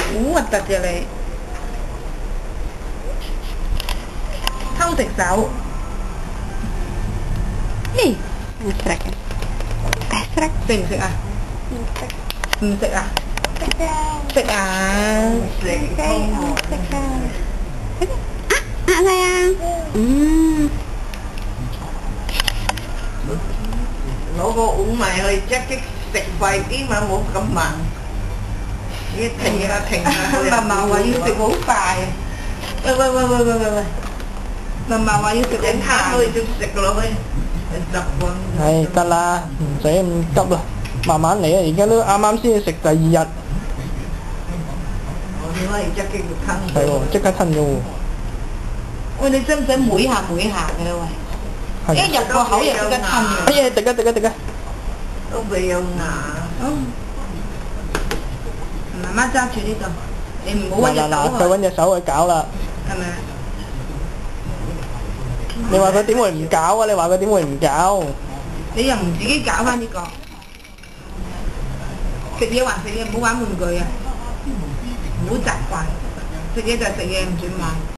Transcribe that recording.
好核突嘅你，偷食手。Nih, mesrek. Mesrek. 食唔食啊？唔食啊？食啊！ Ah, sayang.攞個碗埋去即即食快啲嘛，冇咁慢。你停啊停啊！嫲嫲話要食好快。喂，嫲嫲話要食整好快。攤去就食落去，習慣。係得啦，唔使咁急啦，慢慢嚟啊！而家都啱啱先食第2日，我點解要即即要吞？係喎，即刻吞咗喎。喂，你使唔使每下嘅咧？喂，一入個口就即刻吞嘅。哎呀，滴啊！都未有牙。媽媽揸住呢度，你唔好揾隻手佢揾隻手去搞啦。係咪啊？你話佢點會唔搞啊？你話佢點會唔搞？你又唔自己搞翻呢個？食嘢還食嘢，唔好玩玩具啊！唔好習慣，食嘢就食嘢，唔准玩。